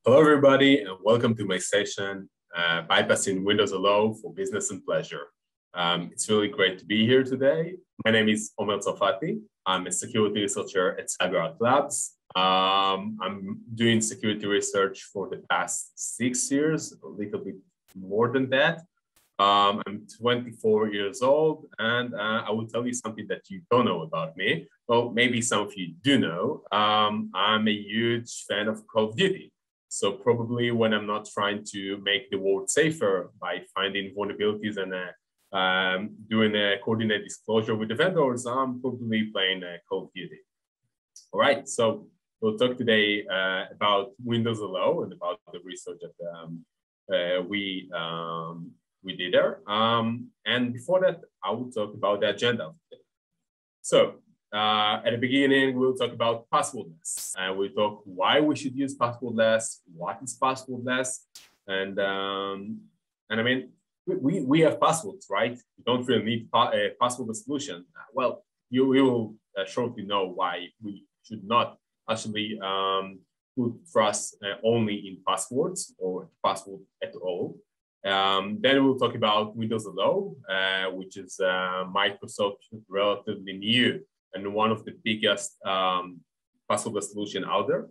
Hello, everybody, and welcome to my session, Bypassing Windows Hello for Business and Pleasure. It's really great to be here today. My name is Omer Tzofati. I'm a security researcher at CyberArk Labs. I'm doing security research for the past 6 years, a little bit more than that. I'm 24 years old, and I will tell you something that you don't know about me. Well, maybe some of you do know. I'm a huge fan of Call of Duty. So probably when I'm not trying to make the world safer by finding vulnerabilities and doing a coordinated disclosure with the vendors, I'm probably playing Call of Duty. All right, so we'll talk today about Windows Hello and about the research that we did there. And before that, I will talk about the agenda of today. So at the beginning, we'll talk about passwordless. We'll talk why we should use passwordless, what is passwordless, and I mean, we have passwords, right? We don't really need a passwordless solution. Well, you will shortly know why we should not actually put trust only in passwords or password at all. Then we'll talk about Windows Hello, which is Microsoft relatively new and one of the biggest passwordless solution out there.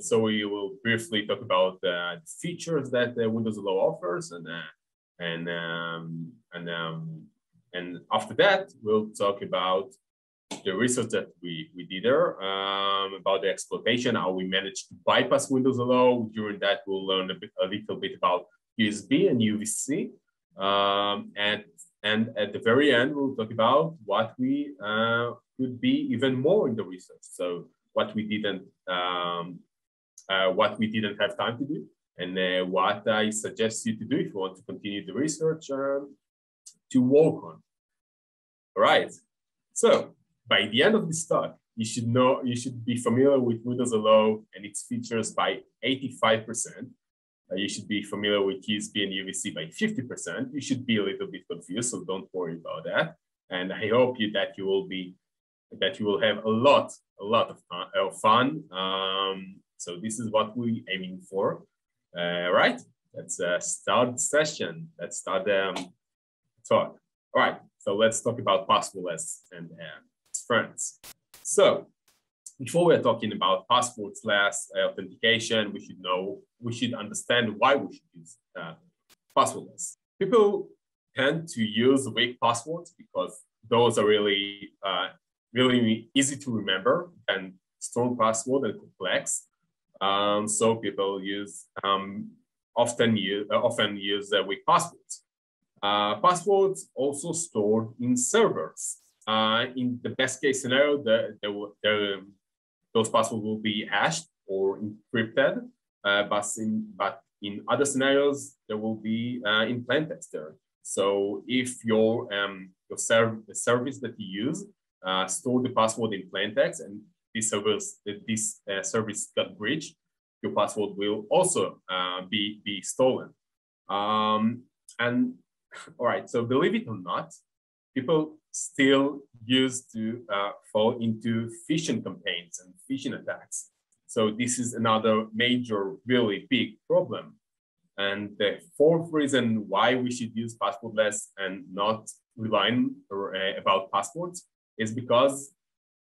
So we will briefly talk about the features that Windows Hello offers, and after that we'll talk about the research that we did there, about the exploitation, how we managed to bypass Windows Hello. During that, we'll learn a little bit about USB and UVC, and at the very end, we'll talk about what we could be even more in the research. So what we didn't have time to do, and what I suggest you to do if you want to continue the research to work on. All right. So by the end of this talk, you should be familiar with Windows Hello and its features by 85%. You should be familiar with USB and UVC by 50%. You should be a little bit confused, so don't worry about that. And I hope that you will have a lot of fun. So this is what we're aiming for. Right? Let's start the session. Let's start the talk. All right. So let's talk about passwordless and its friends. So before we're talking about passwordless authentication, we should understand why we should use passwordless. People tend to use weak passwords because those are really easy to remember and strong password and complex. So people often use weak passwords. Passwords also stored in servers. In the best case scenario, those passwords will be hashed or encrypted, but in other scenarios, there will be in plain text there. So if the service that you use store the password in plain text, and this service got breached, your password will also be stolen. And all right, so believe it or not, people still used to fall into phishing campaigns and phishing attacks. So this is another major, really big problem. And the fourth reason why we should use passwordless and not relying about passwords is because,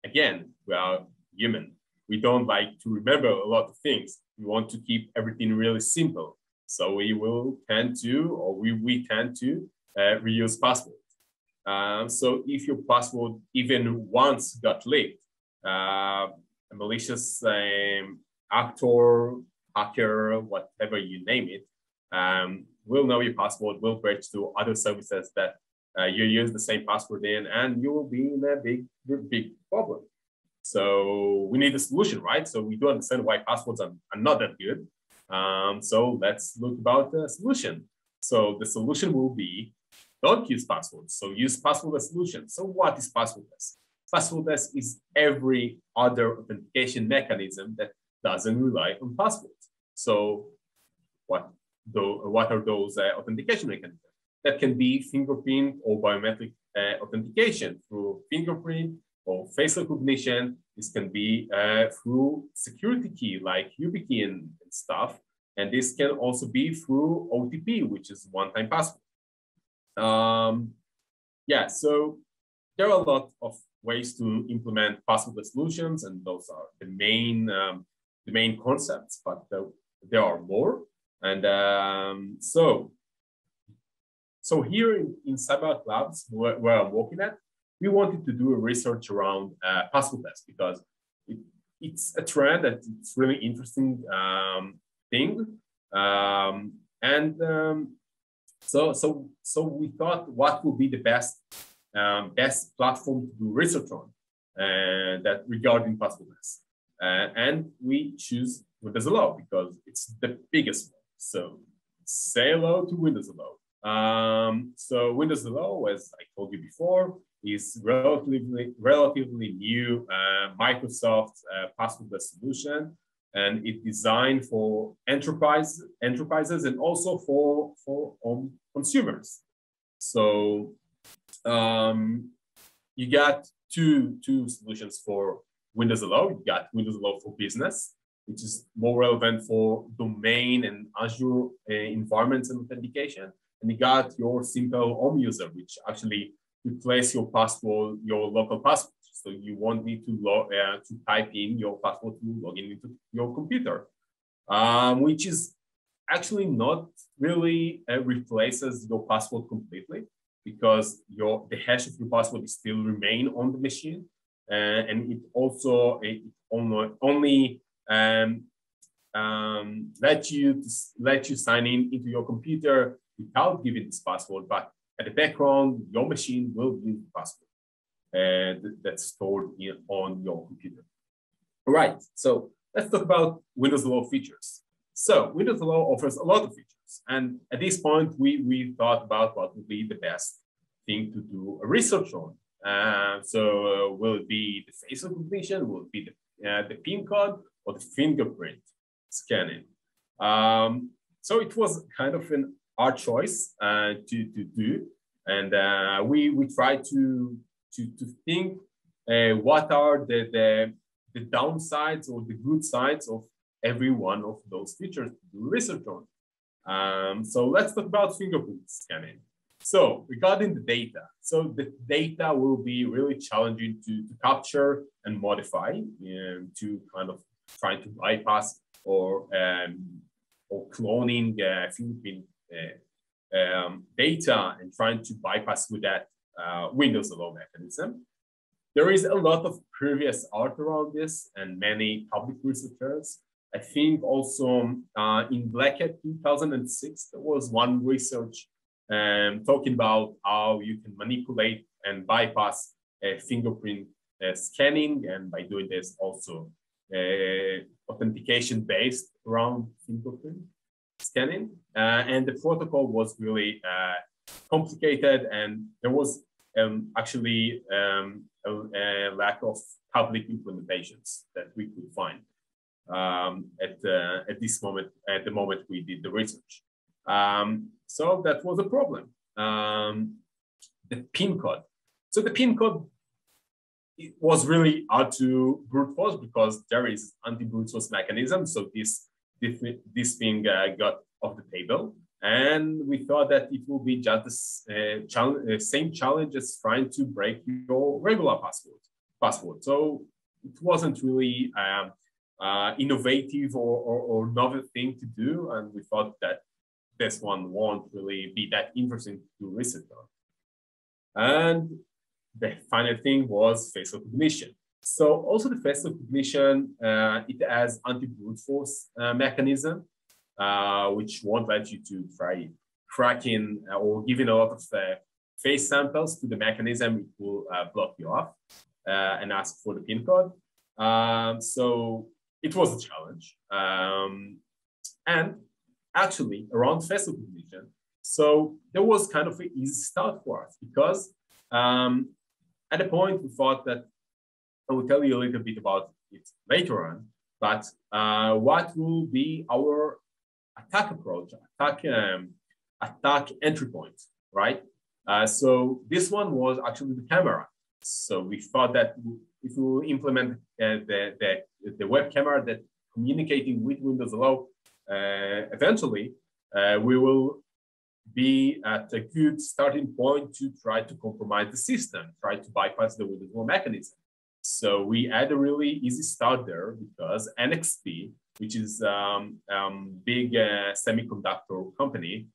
again, we are human. We don't like to remember a lot of things. We want to keep everything really simple. So we tend to reuse passwords. So if your password even once got leaked, a malicious actor, hacker, whatever you name it, will know your password, will breach to other services that you use the same password in, and you will be in a big problem. So we need a solution, right? So we do understand why passwords are not that good. So let's look about the solution. So the solution will be don't use passwords. So use passwordless solution. So what is passwordless? Passwordless is every other authentication mechanism that doesn't rely on passwords. So what are those authentication mechanisms? That can be fingerprint or biometric authentication through fingerprint or face recognition. This can be through security key like YubiKey and and stuff. And this can also be through OTP, which is one-time password. Yeah, so there are a lot of ways to implement passwordless solutions, and those are the main concepts, but there are more. And so here in CyberArk Labs, where I'm working at, we wanted to do a research around passwordless because it's a trend that it's really interesting thing. So we thought what would be the best platform to do research on that regarding passwordless. And we choose Windows Hello because it's the biggest one. So say hello to Windows Hello. So Windows Hello, as I told you before, is relatively new Microsoft passwordless solution, and it's designed for enterprises and also for consumers. So you got two solutions for Windows Hello. You got Windows Hello for Business, which is more relevant for domain and Azure environments and authentication. And you got your simple home user, which actually replace your password, your local password. So you won't need to type in your password to log in into your computer, which is actually not really replaces your password completely, because the hash of your password still remain on the machine, and it also only let you sign in into your computer without giving this password, but at the background, your machine will give the password that's stored on your computer. All right, so let's talk about Windows Hello features. So Windows Hello offers a lot of features, and at this point, we thought about what would be the best thing to do a research on. So will it be the face recognition? Will it be the PIN code or the fingerprint scanning? So it was kind of an hard choice to do, and we tried to think what are the downsides or the good sides of every one of those features to do research on. So let's talk about fingerprint scanning. So regarding the data, so the data will be really challenging to capture and modify, to kind of try to bypass or cloning fingerprint data and trying to bypass with that Windows Hello mechanism. There is a lot of previous art around this and many public researchers. I think also in Black Hat 2006, there was one research talking about how you can manipulate and bypass fingerprint scanning, and by doing this also authentication based around fingerprint scanning. And the protocol was really complicated, and there was actually a lack of public implementations that we could find at the moment we did the research. So that was a problem. The PIN code. So the PIN code, it was really hard to brute force because there is anti-brute force mechanism. So this thing got off the table, and we thought that it will be just the same challenge as trying to break your regular password. So it wasn't really innovative or novel thing to do, and we thought that this one won't really be that interesting to do research on. And the final thing was face recognition. So also the face recognition, it has anti-brute force mechanism, which won't let you to try cracking or giving a lot of face samples to the mechanism. It will block you off and ask for the PIN code. So it was a challenge. And actually around face recognition, so there was kind of an easy start for us, because at a point we thought that, I will tell you a little bit about it later on, but what will be our attack approach, attack entry point, right? So this one was actually the camera. So we thought that if we will implement the web camera that communicating with Windows Hello eventually we will be at a good starting point to try to compromise the system, try to bypass the Windows Hello mechanism. So we had a really easy start there because NXP, which is big semiconductor company,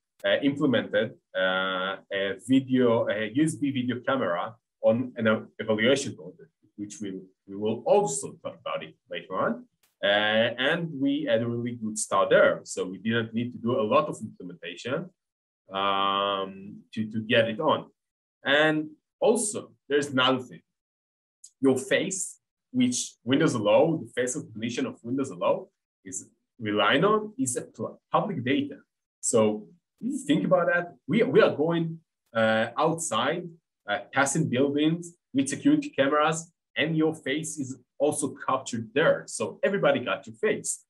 implemented a USB video camera on an evaluation board, which we will also talk about it later on. And we had a really good start there. So we didn't need to do a lot of implementation to get it on. And also, there's another thing. Your face, which Windows Hello, the face recognition of Windows Hello is relying on, is a public data. So if you think about that, we are going outside, passing buildings with security cameras, and your face is also captured there. So everybody got your face.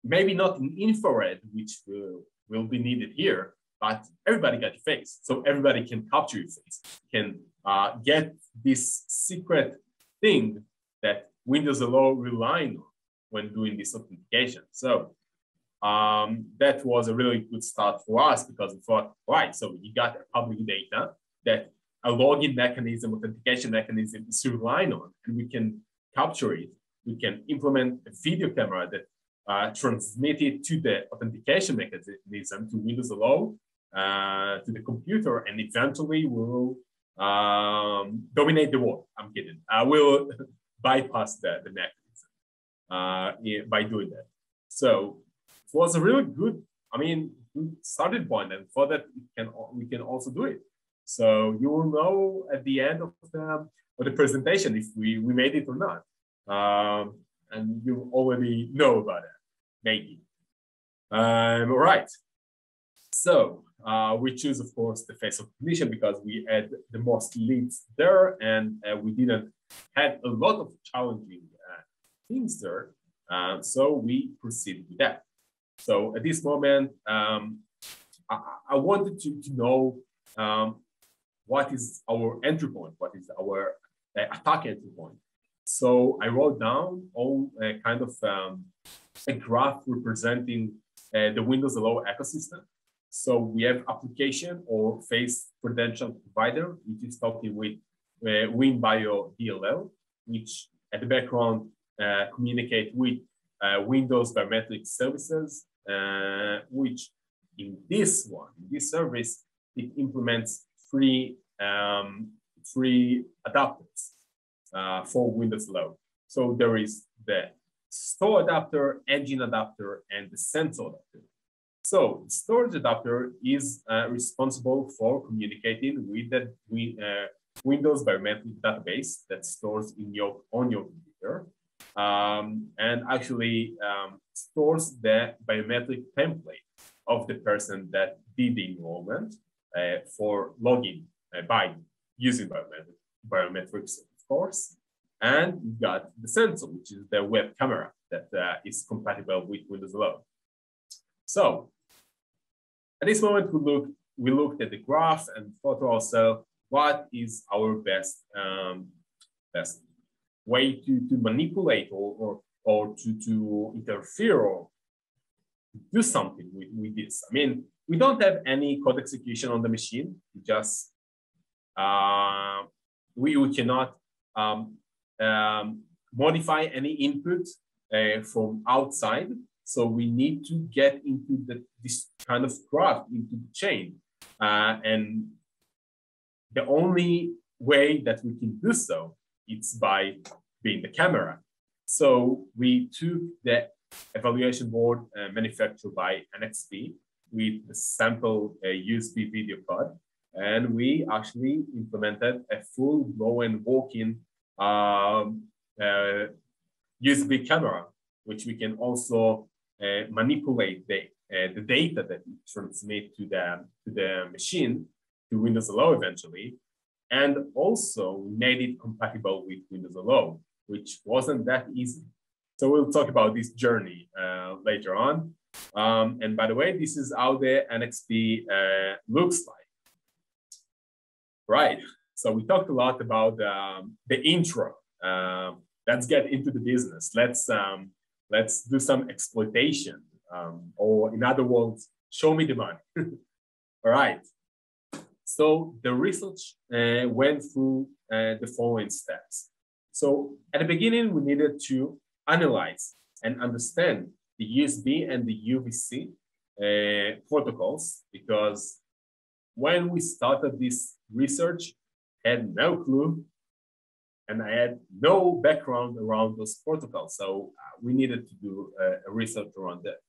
Maybe not in infrared, which will be needed here, but everybody got your face. So everybody can capture your face, can get this secret thing that Windows Hello relying on when doing this authentication. So that was a really good start for us because we thought, right, so you got public data that a login mechanism, authentication mechanism is relying on, and we can capture it. We can implement a video camera that transmit it to the authentication mechanism, to Windows Hello, to the computer, and eventually we'll dominate the world. I'm kidding. We'll bypass the mechanism by doing that. So it was a really good, good starting point, and for that we can also do it. So you will know at the end of the presentation if we made it or not, and you already know about it, maybe. All right. So we choose, of course, the face recognition because we had the most leads there, and we didn't have a lot of challenging things there. So we proceeded with that. So at this moment, I wanted to know what is our entry point, what is our attack entry point. So I wrote down all kind of a graph representing the Windows Hello ecosystem. So we have application or face credential provider, which is talking with WinBio DLL, which at the background communicate with Windows Biometric services, which in this service, it implements three adapters for Windows Hello. So there is the store adapter, engine adapter, and the sensor adapter. So the storage adapter is responsible for communicating with the Windows Biometric database that stores on your computer, and actually stores the biometric template of the person that did the enrollment for login by using biometrics, of course. And you got the sensor, which is the web camera that is compatible with Windows Hello. So at this moment, we looked at the graph and thought to ourselves, what is our best way to manipulate or to interfere or do something with this? I mean, we don't have any code execution on the machine. Just we cannot modify any input from outside. So we need to get into this kind of graph, into the chain. And the only way that we can do so is by being the camera. So we took the evaluation board manufactured by NXP with the sample USB video card, and we actually implemented a full-blown walk-in USB camera, which we can also manipulate the data that we transmit to the machine, to Windows Hello eventually, and also made it compatible with Windows Hello, which wasn't that easy. So we'll talk about this journey later on. And by the way, this is how the NXP looks like. Right. So we talked a lot about the intro. Let's get into the business. Let's let's do some exploitation, or in other words, show me the money. All right. So the research went through the following steps. So at the beginning, we needed to analyze and understand the USB and the UVC protocols, because when we started this research, I had no clue and I had no background around those protocols. So we needed to do a research around that.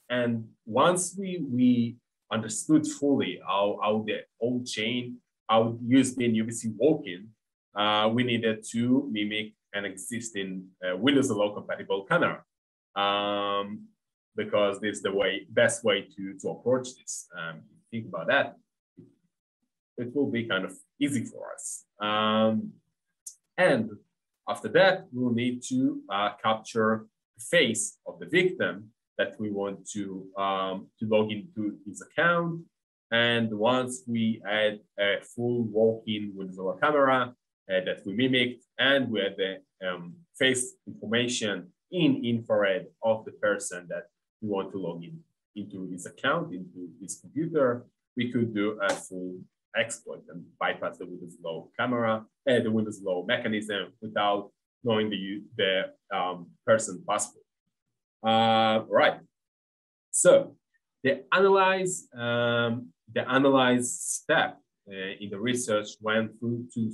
And once we understood fully how the whole chain, how USB and UVC work in, we needed to mimic an existing Windows Hello compatible camera, because this is the best way to approach this. Think about that, it will be kind of easy for us. And after that, we'll need to capture the face of the victim that we want to log into his account. And once we add a full walk-in Windows Hello camera that we mimicked, and we had the face information in infrared of the person that we want to log into his account, into his computer, we could do a full exploit and bypass the Windows Hello camera, the Windows Hello mechanism without knowing the person password. Right. So the analyze step in the research went through two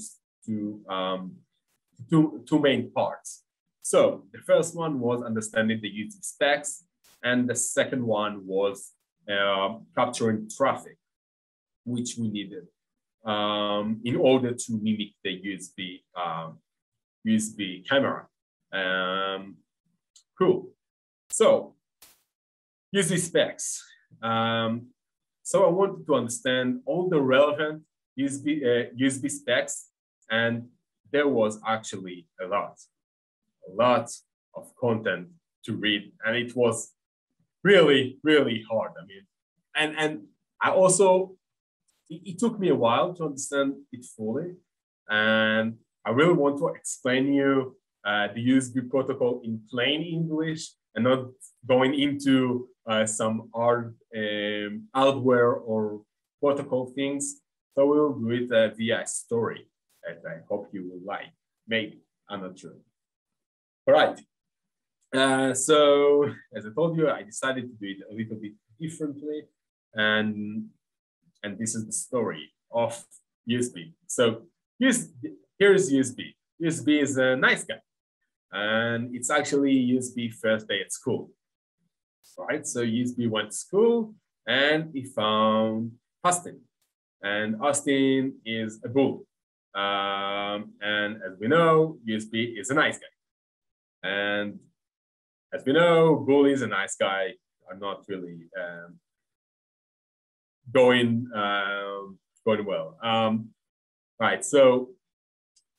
main parts. So the first one was understanding the user specs, and the second one was capturing traffic, which we needed in order to mimic the USB camera. Cool. So USB specs. So I wanted to understand all the relevant USB specs, and there was actually a lot of content to read, and it was really, really hard. I mean, and I also, it took me a while to understand it fully, and I really want to explain you the USB protocol in plain English and not going into some hardware or protocol things. So we'll do it via a story that I hope you will like. Maybe, I'm not sure. All right. So as I told you, I decided to do it a little bit differently, and this is the story of USB. So here's USB. USB is a nice guy, and it's actually USB first day at school. Right? So USB went to school and he found Austin, and Austin is a bull. And as we know, USB is a nice guy. And as we know, bullies and nice guy are not really going well. Right, so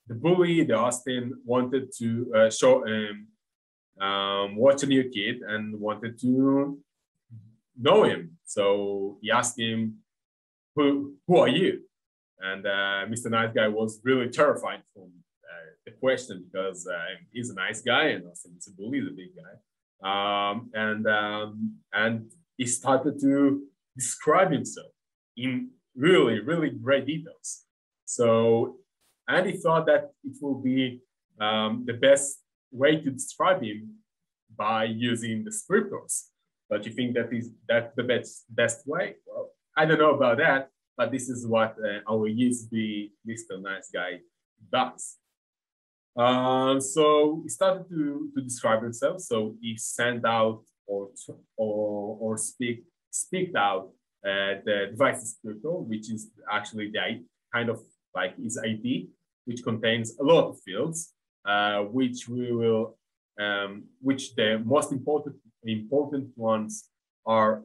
the bully, the Austin, wanted to watch a new kid and wanted to know him. So he asked him, who are you? And Mr. Nice Guy was really terrified from the question, because he's a nice guy and Austin is a bully, he's a big guy. And he started to describe himself in really, really great details. So, and he thought that it will be the best way to describe him by using descriptors. But you think that's the best way? Well, I don't know about that, but this is what our USB Mr. Nice Guy does. So he started to describe himself. So he sent out or speak out the device descriptor, which is actually the kind of like his ID, which contains a lot of fields, which the most important ones are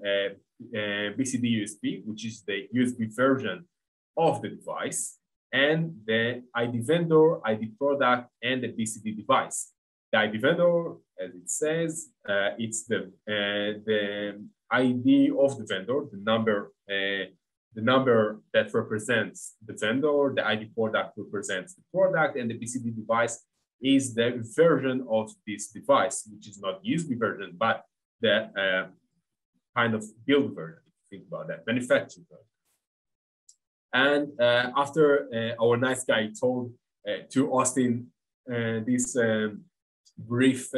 BCD USB, which is the USB version of the device, and the ID vendor, ID product, and the BCD device. The ID vendor, as it says, it's the ID of the vendor, the number that represents the vendor, the ID product represents the product, and the BCD device is the version of this device, which is not USB version, but the kind of build version, if you think about that, manufactured version. And after our nice guy told to Austin this brief,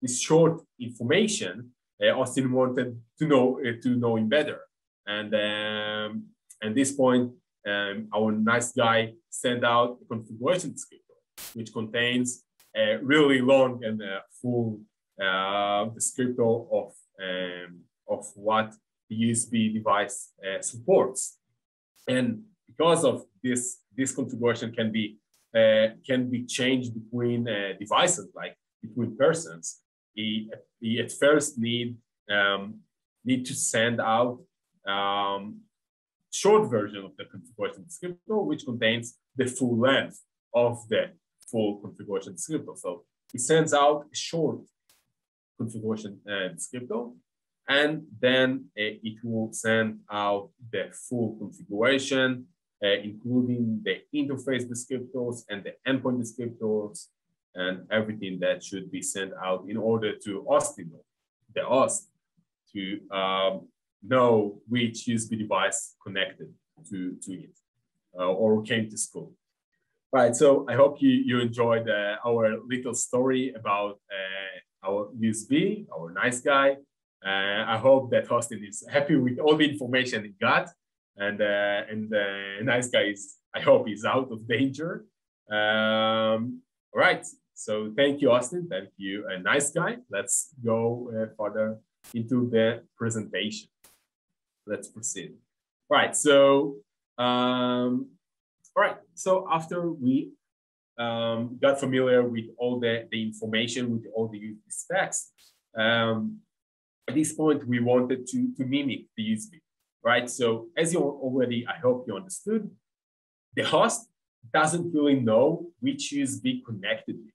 this short information, Austin wanted to know him better. And at this point, our nice guy sent out a configuration descriptor, which contains a really long and full descriptor of what the USB device supports. And because of this configuration can be changed between devices, like between persons. He at first need to send out short version of the configuration descriptor, which contains the full length of the full configuration descriptor. So he sends out a short configuration descriptor, and then it will send out the full configuration, including the interface descriptors and the endpoint descriptors and everything that should be sent out in order to Austin, the host, to know which USB device connected to it or came to school. Right, so I hope you enjoyed our little story about our USB, our nice guy. I hope that Austin is happy with all the information he got, and the nice guy is, I hope, is out of danger. All right, so thank you, Austin. Thank you, a nice guy. Let's go further into the presentation. Let's proceed. All right, so so after we got familiar with all the information, with all the USB specs, at this point, we wanted to mimic the USB, right? So as you already, I hope you understood, the host doesn't really know which USB connected with.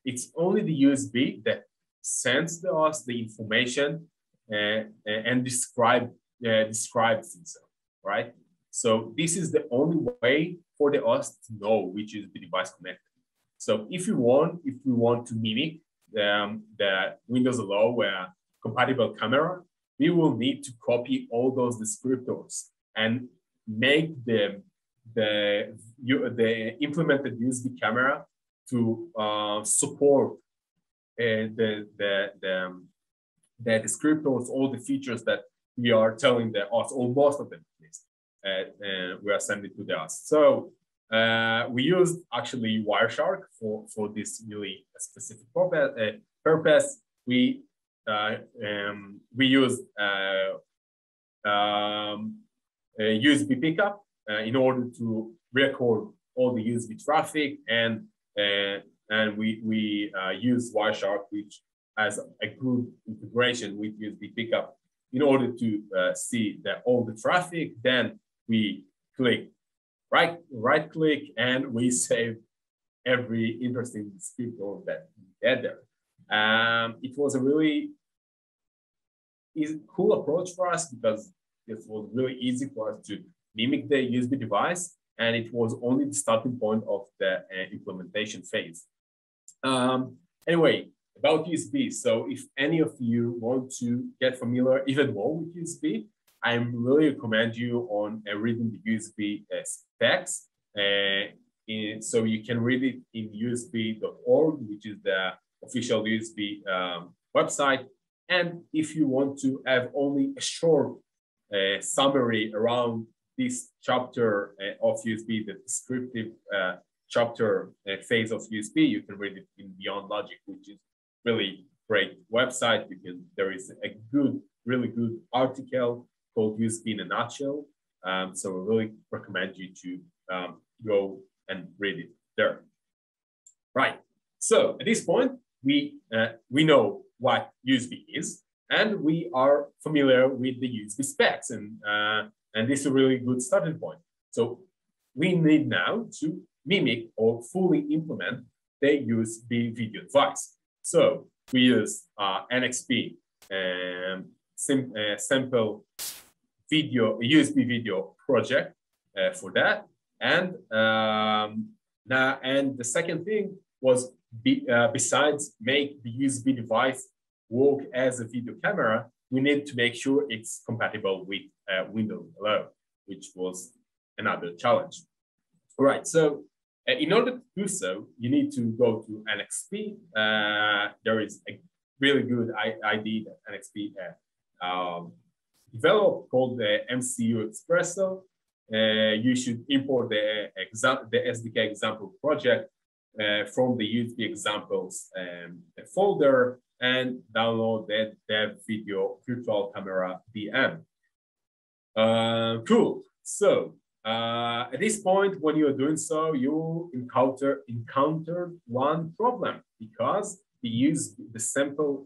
It's only the USB that sends the host the information and describes itself, right? So this is the only way for the host to know which is the device connected. So if we want to mimic the Windows Hello compatible camera, we will need to copy all those descriptors and make the implemented USB camera to support the descriptors, all the features that we are telling the host, or most of them at least, we are sending to the host. So we used actually Wireshark for this really specific purpose. We used a USB pickup in order to record all the USB traffic, and we use Wireshark, which has a good integration with USB pickup in order to see all the traffic. Then we click right click and we save every interesting descriptor that we get there. It was a really cool approach for us because it was really easy for us to mimic the USB device, and it was only the starting point of the implementation phase. Anyway, about USB. So if any of you want to get familiar even more with USB, I really recommend you on reading the USB specs. So you can read it in usb.org, which is the official USB website. And if you want to have only a short summary around this chapter of USB, the descriptive chapter phase of USB, you can read it in Beyond Logic, which is really great website. There is a really good article called USB in a Nutshell. So I really recommend you to go and read it there. Right. So at this point, we know what USB is, and we are familiar with the USB specs, and this is a really good starting point. So we need now to mimic or fully implement the USB video device. So we use NXP sample video USB video project for that, and the second thing was besides make the USB device work as a video camera, we need to make sure it's compatible with Windows Hello, which was another challenge. All right, so in order to do so, you need to go to NXP. There is a really good ID that NXP developed called the MCU Espresso. You should import the SDK example project from the USB examples folder and download that dev video virtual camera VM. Cool. So at this point, when you're doing so, you encounter one problem because the sample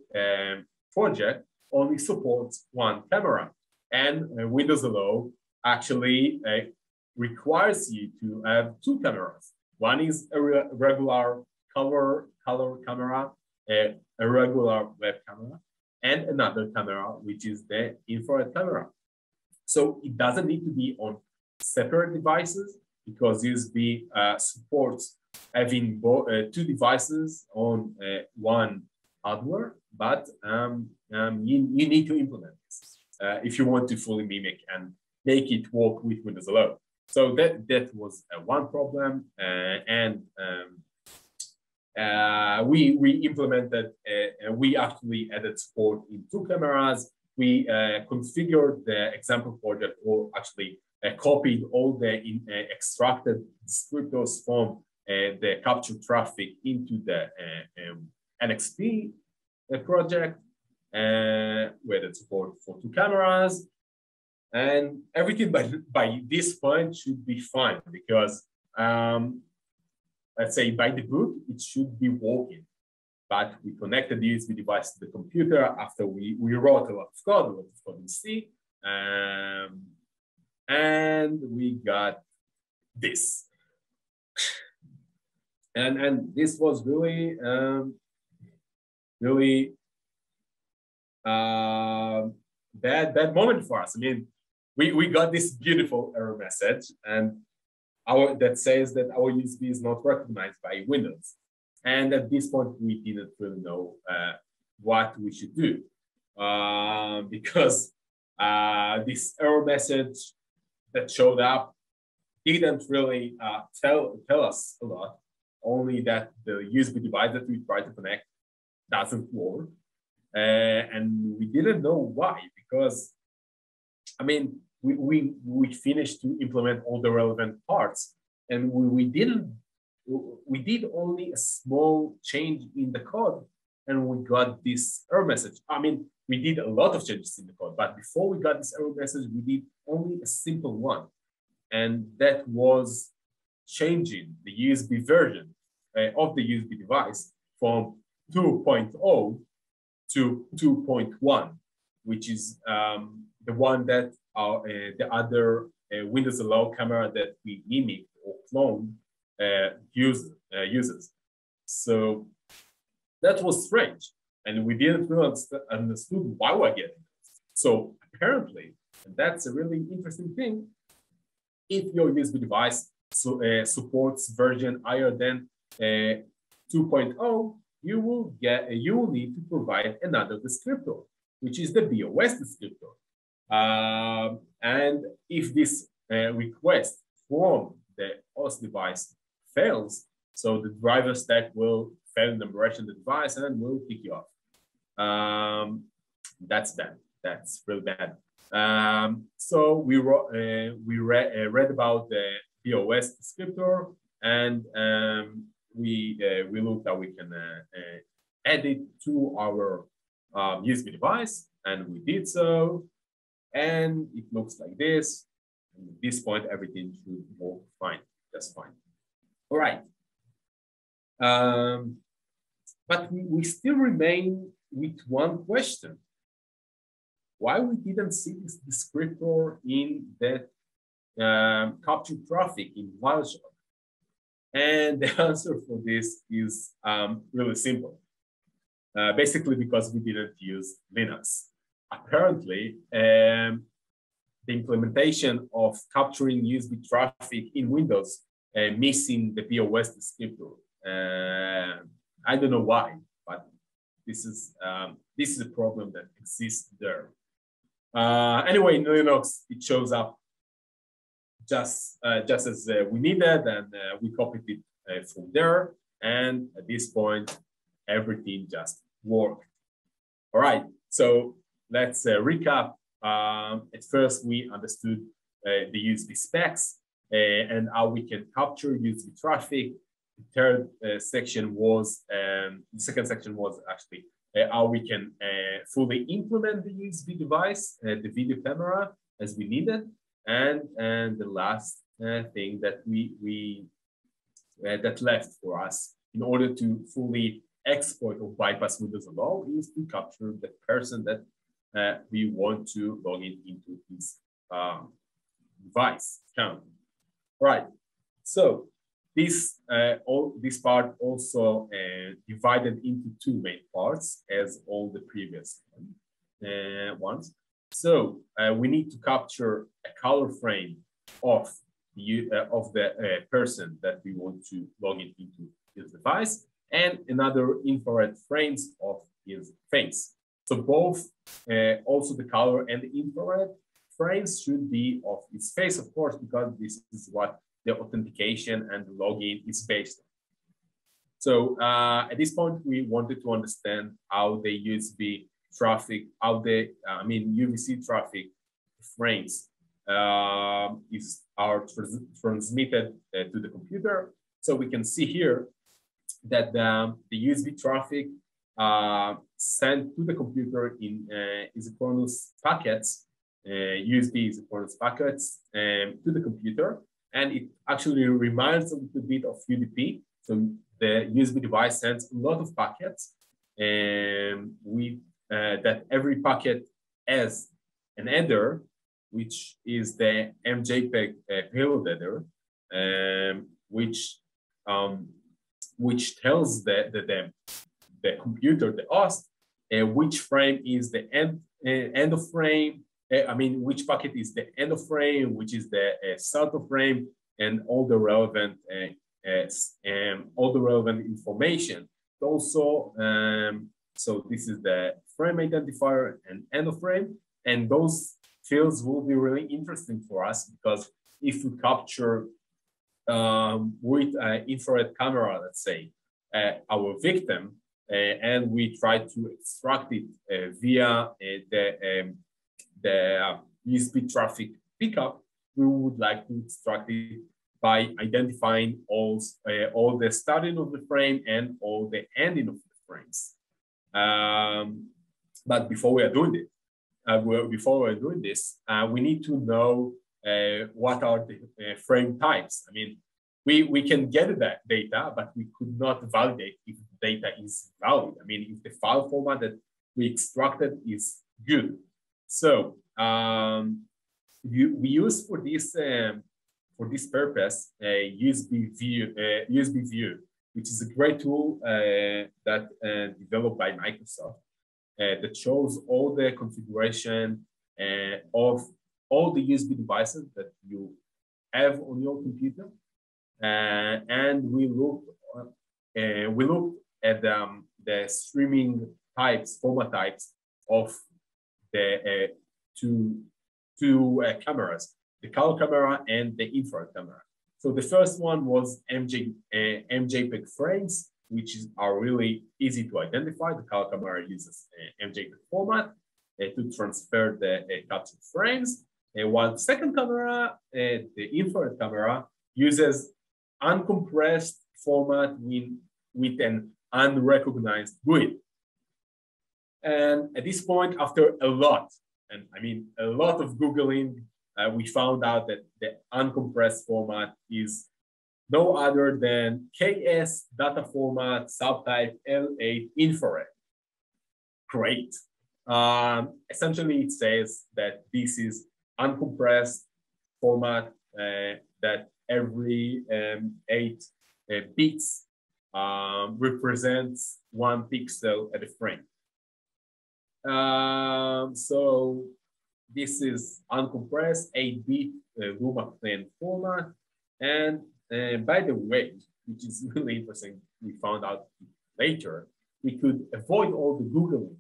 project only supports one camera, and Windows Hello actually requires you to have two cameras. One is a regular color camera, a regular web camera, and another camera, which is the infrared camera. So it doesn't need to be on separate devices because USB supports having two devices on one hardware, but you need to implement this if you want to fully mimic and make it work with Windows Hello. So that was one problem, and we implemented. We actually added support in two cameras. We configured the example project, or actually copied all the extracted descriptors from the capture traffic into the NXP project. We added support for two cameras. And everything by this point should be fine because, let's say by the boot, it should be working. But we connected the USB device to the computer after we wrote a lot of code in C, and we got this. And this was really, bad moment for us. I mean, we got this beautiful error message and that says that our USB is not recognized by Windows. And at this point, we didn't really know what we should do because this error message that showed up didn't really tell us a lot, only that the USB device that we tried to connect doesn't work. And we didn't know why, because, I mean, we finished to implement all the relevant parts, and we did only a small change in the code, and we got this error message. I mean, we did a lot of changes in the code, but before we got this error message, we did only a simple one, and that was changing the USB version of the USB device from 2.0 to 2.1, which is the one that the other Windows Hello camera that we mimicked or cloned uses. So that was strange, and we didn't really understood why we're getting this. So apparently, and that's a really interesting thing, if your USB device supports version higher than 2.0, you will need to provide another descriptor, which is the BOS descriptor. And if this request from the host device fails, so the driver stack will fail in enumeration of the device and will kick you off. That's bad. That's really bad. So we read about the BOS descriptor, and we looked how we can add it to our USB device, and we did so. And it looks like this. And at this point, everything should work fine, just fine. All right. But we still remain with one question. Why we didn't see this descriptor in that capture traffic in Wireshark? And the answer for this is really simple. Basically because we didn't use Linux. Apparently, the implementation of capturing USB traffic in Windows missing the BOS descriptor I don't know why, but this is a problem that exists there. Anyway, in Linux, it shows up just as we needed, and we copied it from there. And at this point, everything just worked. All right, so let's recap. At first, we understood the USB specs and how we can capture USB traffic. The third section was, the second section was actually how we can fully implement the USB device, the video camera, as we needed. And the last thing that that left for us in order to fully exploit or bypass Windows alone is to capture the person that we want to log into his device account. All right. So this part also divided into two main parts, as all the previous ones. So we need to capture a color frame of the person that we want to log into his device, and another infrared frames of his face. So both, also the color and the infrared frames should be of his face, of course, because this is what the authentication and the login is based on. So at this point, we wanted to understand how the USB traffic, how the UVC traffic frames are transmitted to the computer. So we can see here that the USB traffic sent to the computer in isochronous packets, USB isochronous packets to the computer, and it actually reminds a little bit of UDP. So the USB device sends a lot of packets, that every packet has an header, which is the MJPEG payload header, which tells the computer, the host, which frame is the end of frame. Which packet is the end of frame, which is the start of frame, and all the relevant information. Also, so this is the frame identifier and end of frame, and those fields will be really interesting for us because if we capture with an infrared camera, let's say, our victim, and we try to extract it via the USB traffic pickup, we would like to extract it by identifying all the starting of the frame and all the ending of the frames. But before we are doing it, we need to know what are the frame types. We can get that data, but we could not validate if the data is valid. If the file format that we extracted is good. So we use for this purpose a USB view, which is a great tool that developed by Microsoft that shows all the configuration of all the USB devices that you have on your computer, and we look at the streaming types, format types of the two cameras, the color camera and the infrared camera. So the first one was MJPEG frames, which are really easy to identify. The color camera uses MJPEG format to transfer the captured frames, while the second camera, the infrared camera, uses uncompressed format with an unrecognized GUID. And at this point, after a lot of Googling, we found out that the uncompressed format is no other than KS data format subtype L8 infrared. Great. Essentially, it says that this is uncompressed format that every 8 bits represents 1 pixel at a frame. So this is uncompressed 8-bit Luma10 format. And by the way, which is really interesting, we found out later, we could avoid all the Googling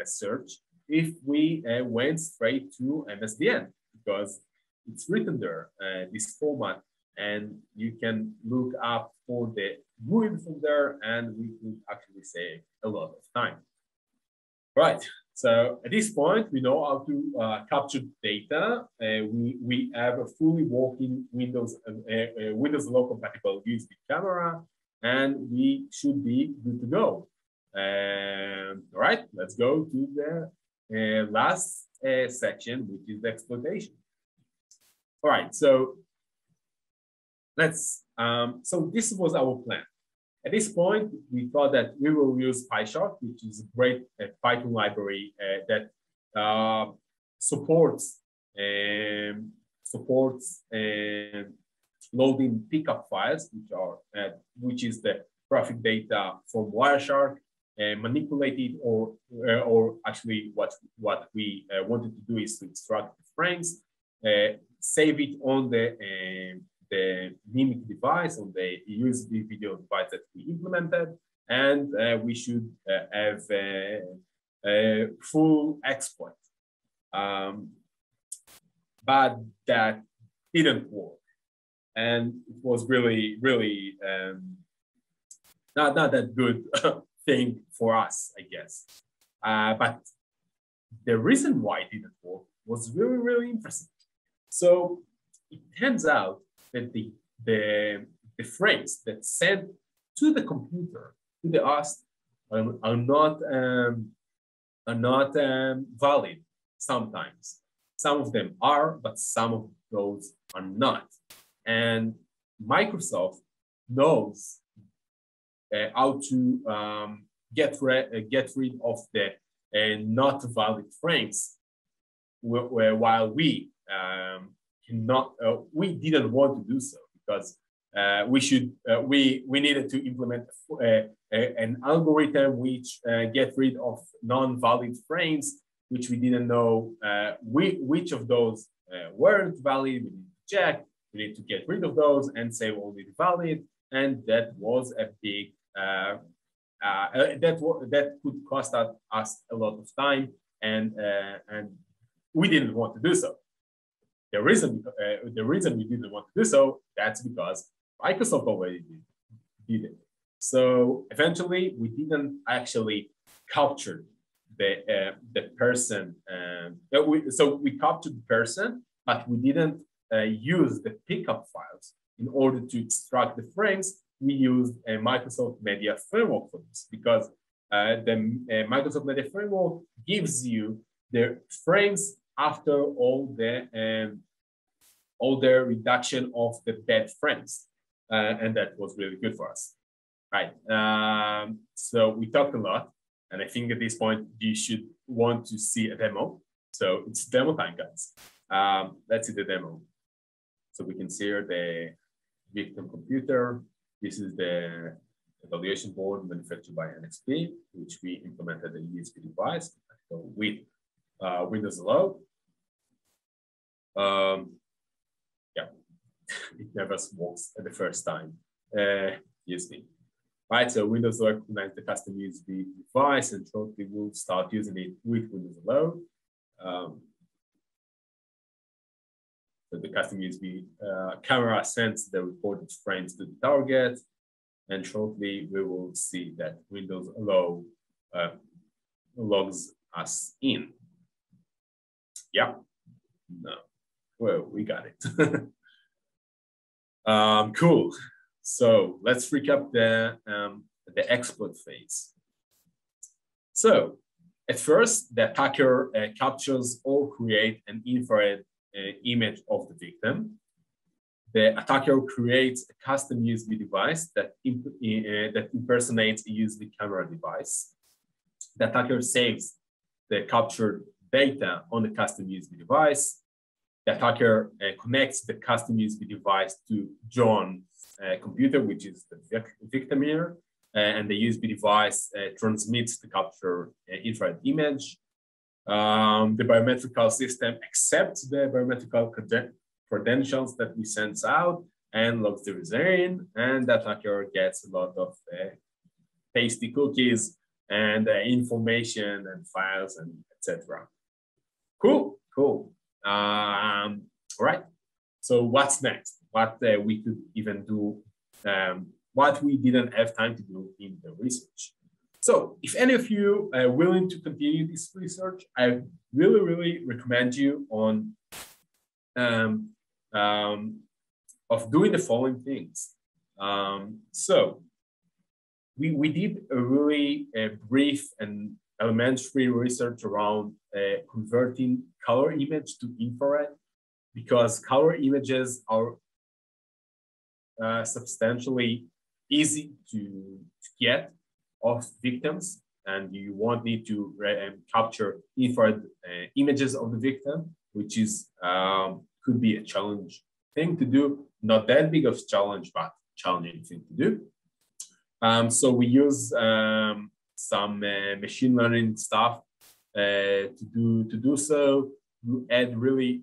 search if we went straight to MSDN, because it's written there, this format, and you can look up for the GUID from there, and we could actually save a lot of time. Right, so at this point, we know how to capture data. We have a fully working Windows Low compatible USB camera, and we should be good to go. All right, let's go to the last section, which is the exploitation. All right, so so this was our plan. At this point, we thought that we will use Wireshark, which is a great Python library that supports loading pickup files, which is the graphic data from Wireshark, manipulated, or actually what we wanted to do is to extract the frames, save it on the mimic device, on the USB video device that we implemented, and we should have a full exploit. But that didn't work, and it was really, really not that good thing for us, I guess. But the reason why it didn't work was really, really interesting. So it turns out that the frames that sent to the computer, to the host, are not valid sometimes. Some of them are, but some of those are not. And Microsoft knows how to get rid of the not valid frames, while we we didn't want to do so, because we needed to implement an algorithm which get rid of non-valid frames, which we didn't know which of those weren't valid. We need to check. We need to get rid of those and save only the valid, and that was a big that could cost us a lot of time, and we didn't want to do so. The reason we didn't want to do so, that's because Microsoft already did it. So eventually, we didn't actually capture the person. So we captured the person, but we didn't use the pickup files in order to extract the frames. We used a Microsoft Media Framework for this, because the Microsoft Media Framework gives you the frames after all the reduction of the bad frames, and that was really good for us. Right. So we talked a lot, and I think at this point you should want to see a demo. So it's demo time, guys. Let's see the demo. So we can see here the victim computer. This is the evaluation board manufactured by NXP, which we implemented a USB device with Windows Low. Yeah, it never works at the first time. USB. Right, so Windows Low recognizes the custom USB device, and shortly we'll start using it with Windows Low. So the custom USB camera sends the recorded frames to the target, and shortly we will see that Windows Low logs us in. Yeah, no, well, we got it. Cool. So let's recap the exploit phase. So at first, the attacker captures or creates an infrared image of the victim. The attacker creates a custom USB device that impersonates a USB camera device. The attacker saves the captured data on the custom USB device. The attacker connects the custom USB device to John's computer, which is the victim here, and the USB device transmits the captured infrared image. The biometrical system accepts the biometrical credentials that we send out and logs the result in, and the attacker gets a lot of pasty cookies and information and files and etc. Cool, cool. All right. So what's next? What we could even do, what we didn't have time to do in the research. So if any of you are willing to continue this research, I really, really recommend you on of doing the following things. So we did a really brief and elementary research around converting color image to infrared, because color images are substantially easy to get of victims, and you won't need to capture infrared images of the victim, which is could be a challenge thing to do. Not that big of a challenge, but challenging thing to do. So we use some machine learning stuff to do so. We had really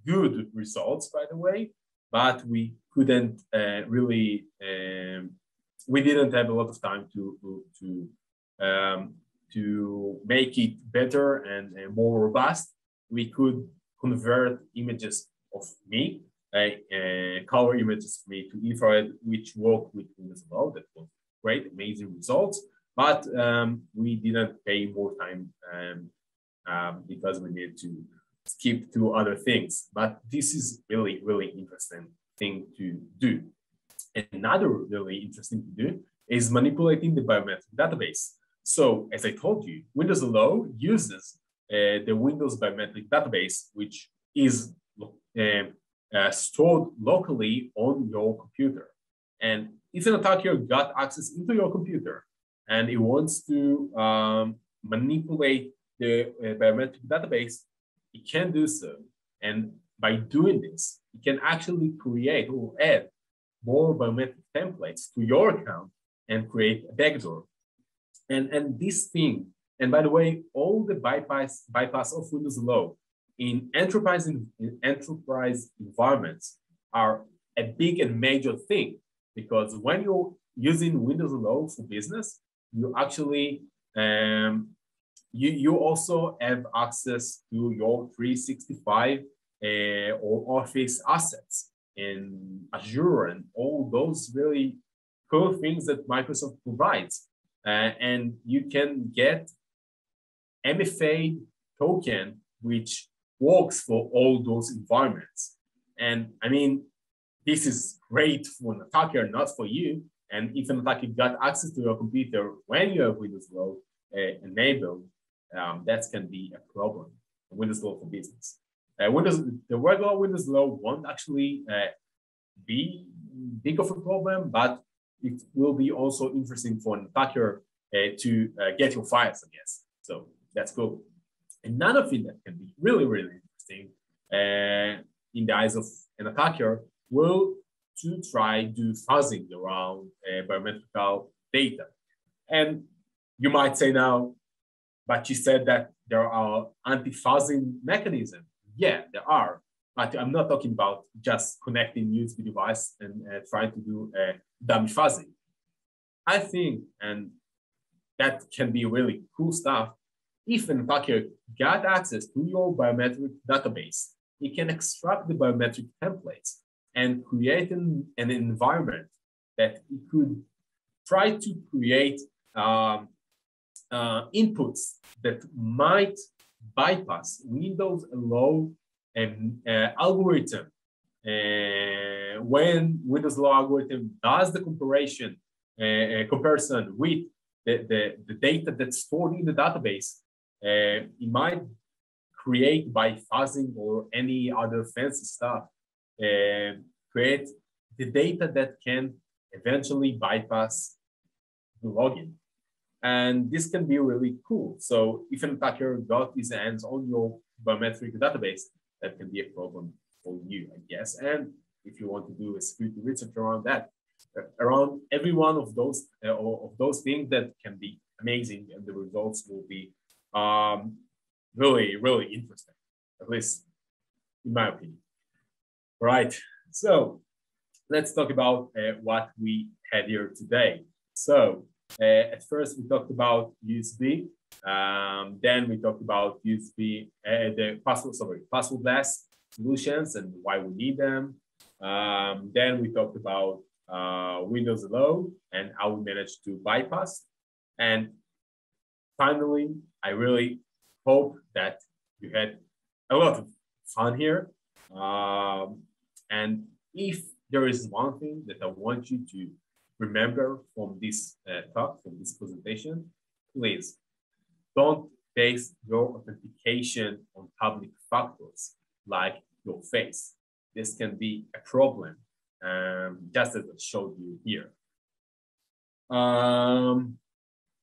good results, by the way, but we couldn't really. We didn't have a lot of time to make it better and more robust. We could convert images of me, color images of me, to infrared, which worked with Windows Hello. That was great, amazing results. But we didn't pay more time because we needed to skip to other things. But this is really, really interesting thing to do. Another really interesting to do is manipulating the biometric database. So as I told you, Windows Hello uses the Windows biometric database, which is stored locally on your computer. And if an attacker got access into your computer and it wants to manipulate the biometric database, it can do so. And by doing this, it can actually create or add more biometric templates to your account and create a backdoor. And this thing, and by the way, all the bypass of Windows Hello in enterprise environments are a big and major thing, because when you're using Windows Hello for business, you actually you also have access to your 365 or Office assets in Azure and all those really cool things that Microsoft provides. And you can get MFA token, which works for all those environments. And I mean, this is great for an attacker, not for you. And if an attacker got access to your computer when you have Windows Hello enabled, that can be a problem. Windows Hello for business. The regular Windows Hello won't actually be big of a problem, but it will be also interesting for an attacker to get your files, I guess. So that's cool. Another thing that can be really, really interesting in the eyes of an attacker will to try do fuzzing around biometrical data. And you might say now, but you said that there are anti-fuzzing mechanisms. Yeah, there are. But I'm not talking about just connecting USB device and trying to do dummy fuzzing. I think, and that can be really cool stuff, if an attacker got access to your biometric database, it can extract the biometric templates and create an environment that it could try to create inputs that might bypass Windows Hello algorithm. When Windows Hello algorithm does the comparison with the data that's stored in the database, it might create by fuzzing or any other fancy stuff, create the data that can eventually bypass the login. And this can be really cool. So if an attacker got his hands on your biometric database, that can be a problem for you, I guess. And if you want to do a security research around that, around every one of those things, that can be amazing, and the results will be really, really interesting, at least in my opinion. All right, so let's talk about what we had here today. So At first, we talked about USB. Then we talked about USB, passwordless solutions and why we need them. Then we talked about Windows alone and how we managed to bypass. And finally, I really hope that you had a lot of fun here. And if there is one thing that I want you to remember from this talk, from this presentation, please don't base your authentication on public factors like your face. This can be a problem, just as I showed you here.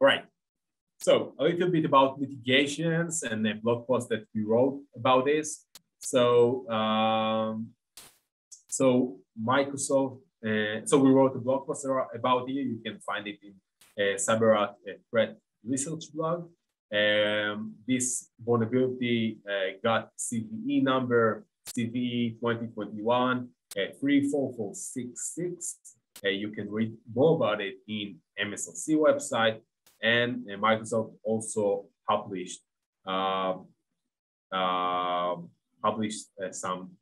Right. So a little bit about mitigations and the blog post that we wrote about this. So Microsoft, so we wrote a blog post about it. You can find it in CyberArk threat research blog. This vulnerability got CVE number, CVE 2021 34466. You can read more about it in MSRC website, and Microsoft also published some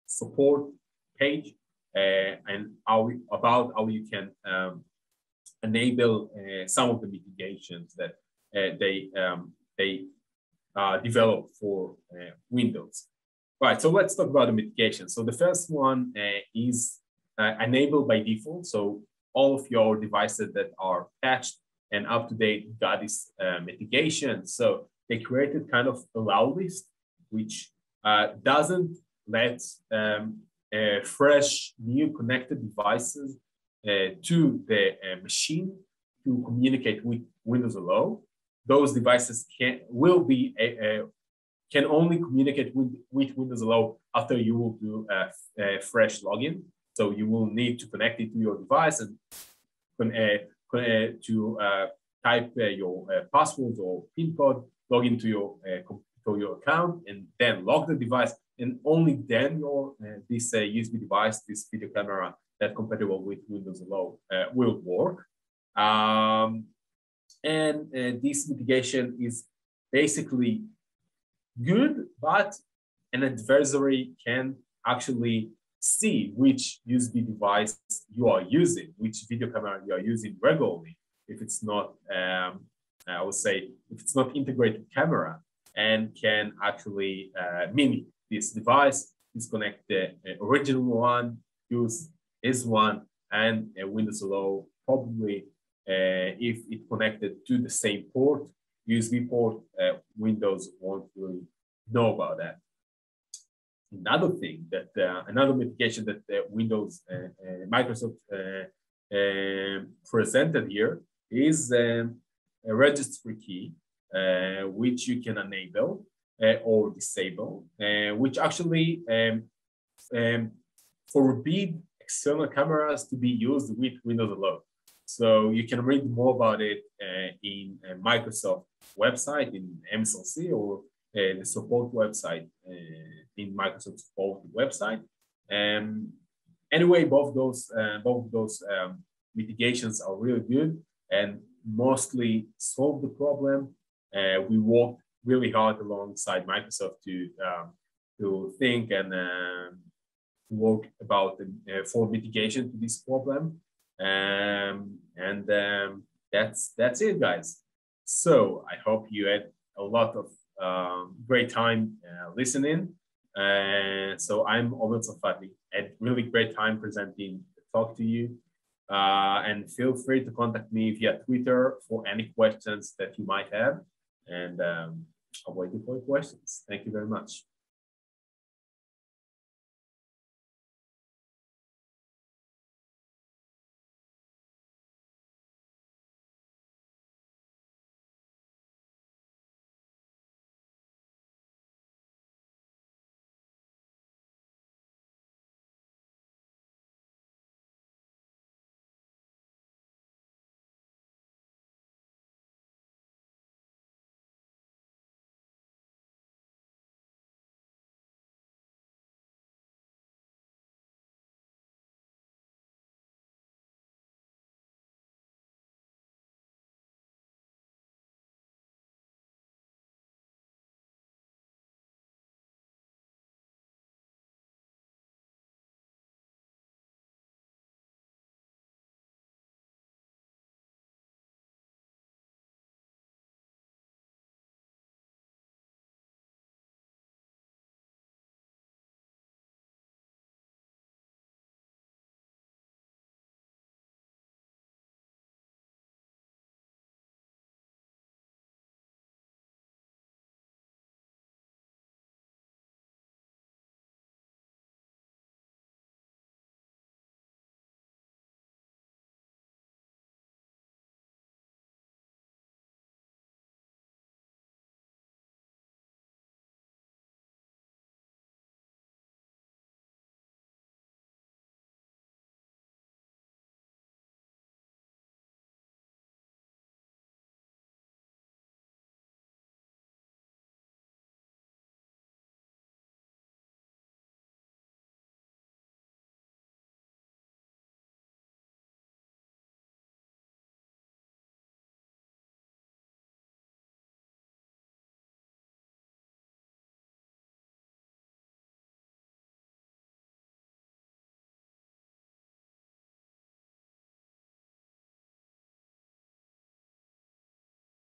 support page and about how you can enable some of the mitigations that they developed for Windows. Right, so let's talk about the mitigation. So the first one is enabled by default. So all of your devices that are patched and up to date got this mitigation. So they created kind of allow list, which doesn't let fresh new connected devices to the machine to communicate with Windows alone. Those devices can only communicate with Windows alone after you will do a fresh login. So you will need to connect it to your device and type your passwords or PIN code, log into your account, and then log the device. And only then this USB device, this video camera that's compatible with Windows alone will work. And this mitigation is basically good, but an adversary can actually see which USB device you are using, which video camera you are using regularly, if it's not, I would say, if it's not integrated camera, and can actually mimic this device, disconnect the original one, use this one, and Windows alone probably, if it connected to the same port, USB port, Windows won't really know about that. Another thing that, another mitigation that Microsoft presented here is a registry key, which you can enable or disable, which actually forbid external cameras to be used with Windows alone. So you can read more about it in Microsoft website, in MSRC, or the support website in Microsoft support website. Anyway, both those mitigations are really good and mostly solve the problem. We worked really hard alongside Microsoft to think and work about for mitigation to this problem. That's it, guys. So I hope you had a lot of great time listening. So I'm Omer Tzarfati. Had really great time presenting the talk to you. And feel free to contact me via Twitter for any questions that you might have. And I'll wait for your questions. Thank you very much.